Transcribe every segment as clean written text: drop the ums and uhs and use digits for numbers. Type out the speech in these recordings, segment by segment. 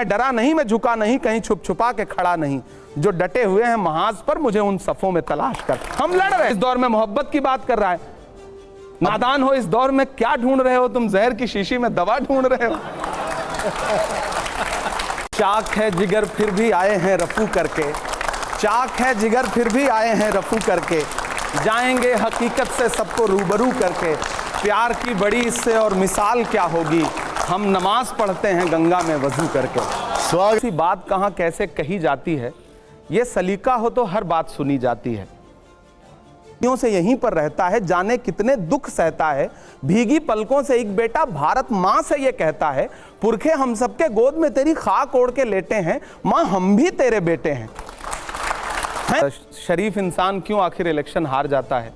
डरा नहीं, मैं झुका नहीं, कहीं छुप छुपा के खड़ा नहीं, जो डटे हुए हैं महाज पर मुझे उन सफों में तलाश कर। हम लड़ रहे हैं, इस दौर में मोहब्बत की बात कर रहा है। नादान हो, इस दौर में क्या ढूंढ रहे हो तुम? जहर की शीशी में दवा ढूंढ रहे हो। चाक है जिगर फिर भी आए हैं रफू करके, चाक है जिगर फिर भी आए हैं रफू करके, जाएंगे हकीकत से सबको रूबरू करके, प्यार की बड़ी इससे और मिसाल क्या होगी, हम नमाज पढ़ते हैं गंगा में वजू करके। स्वागत बात कहाँ कैसे कही जाती है, ये सलीका हो तो हर बात सुनी जाती है। से यहीं पर रहता है, जाने कितने दुख सहता है, भीगी पलकों से एक बेटा भारत माँ से ये कहता है, पुरखे हम सबके गोद में तेरी खाक ओढ़ के लेटे हैं, माँ हम भी तेरे बेटे हैं। शरीफ इंसान क्यों आखिर इलेक्शन हार जाता है?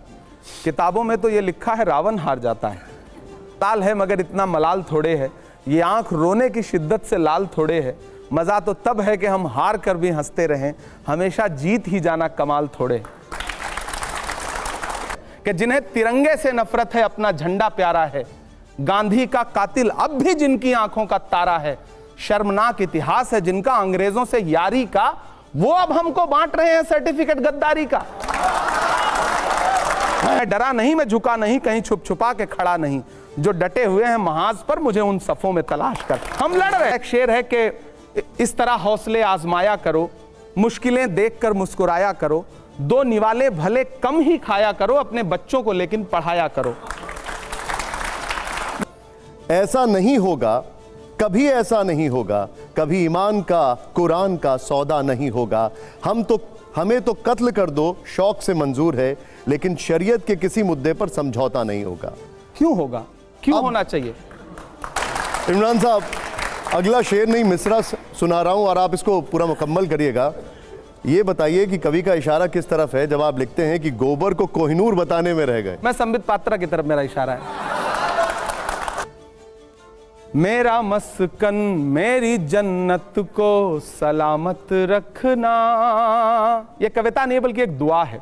किताबों में तो ये लिखा है रावण हार जाता है। लाल है मगर इतना मलाल थोड़े है, ये आंख रोने की शिद्दत से लाल थोड़े है, मजा तो तब है कि हम हार कर भी हंसते रहें, हमेशा जीत ही जाना कमाल थोड़े। कि जिन्हें तिरंगे से नफरत है अपना झंडा प्यारा है, गांधी का कातिल अब भी जिनकी आंखों का तारा है, शर्मनाक इतिहास है जिनका अंग्रेजों से यारी का, वो अब हमको बांट रहे हैं सर्टिफिकेट गद्दारी का। मैं डरा नहीं, मैं झुका नहीं, कहीं छुप छुपा के खड़ा नहीं, जो डटे हुए हैं महाज पर मुझे उन सफों में तलाश कर। हम लड़ रहे हैं। एक शेर है कि इस तरह हौसले आजमाया करो, मुश्किलें देखकर मुस्कुराया करो, दो निवाले भले कम ही खाया करो, अपने बच्चों को लेकिन पढ़ाया करो। ऐसा नहीं होगा, कभी ऐसा नहीं होगा, कभी ईमान का कुरान का सौदा नहीं होगा। हमें तो कत्ल कर दो शौक से मंजूर है, लेकिन शरीयत के किसी मुद्दे पर समझौता नहीं होगा। क्यों होगा? क्यों होना चाहिए? इमरान साहब, अगला शेर नहीं मिसरा सुना रहा हूं और आप इसको पूरा मुकम्मल करिएगा। ये बताइए कि कवि का इशारा किस तरफ है जब आप लिखते हैं कि गोबर को कोहिनूर बताने में रह गए? मैं संबित पात्रा की तरफ मेरा इशारा है। मेरा मस्कन मेरी जन्नत को सलामत रखना, ये कविता नहीं बल्कि एक दुआ है।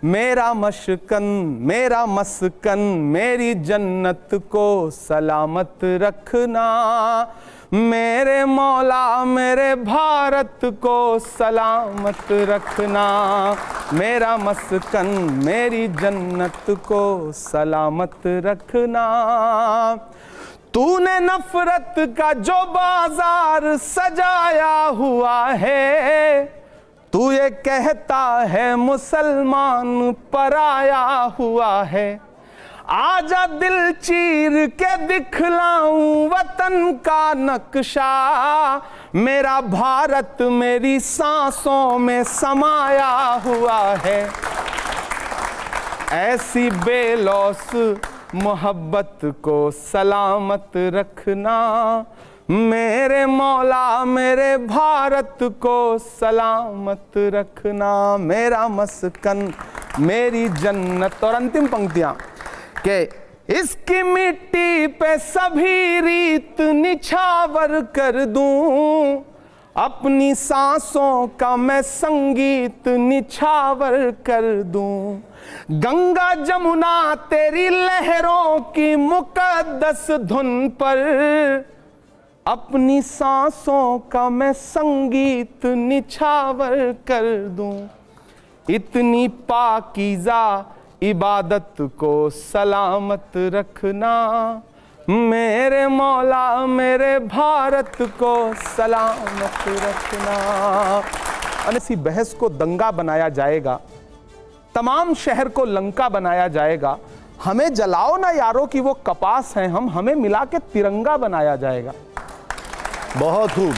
मेरा मस्कन मेरी जन्नत को सलामत रखना, मेरे मौला मेरे भारत को सलामत रखना, मेरा मस्कन मेरी जन्नत को सलामत रखना। तूने नफरत का जो बाजार सजाया हुआ है, तू ये कहता है मुसलमान पराया हुआ है, आजा दिल चीर के दिखलाऊं वतन का नक्शा, मेरा भारत मेरी सांसों में समाया हुआ है। ऐसी बेलौस मोहब्बत को सलामत रखना, मेरे मौला मेरे भारत को सलामत रखना, मेरा मस्कन मेरी जन्नत। और अंतिम पंक्तियां कि इसकी मिट्टी पे सभी रीत निछावर कर दूं, अपनी सांसों का मैं संगीत निछावर कर दूं, गंगा जमुना तेरी लहरों की मुकद्दस धुन पर, अपनी सांसों का मैं संगीत निछावर कर दूं, इतनी पाकीज़ा इबादत को सलामत रखना, मेरे मौला मेरे भारत को सलामत रखना। ऐसी बहस को दंगा बनाया जाएगा, तमाम शहर को लंका बनाया जाएगा, हमें जलाओ ना यारों की वो कपास हैं हम, हमें मिला के तिरंगा बनाया जाएगा। बहुत खूब।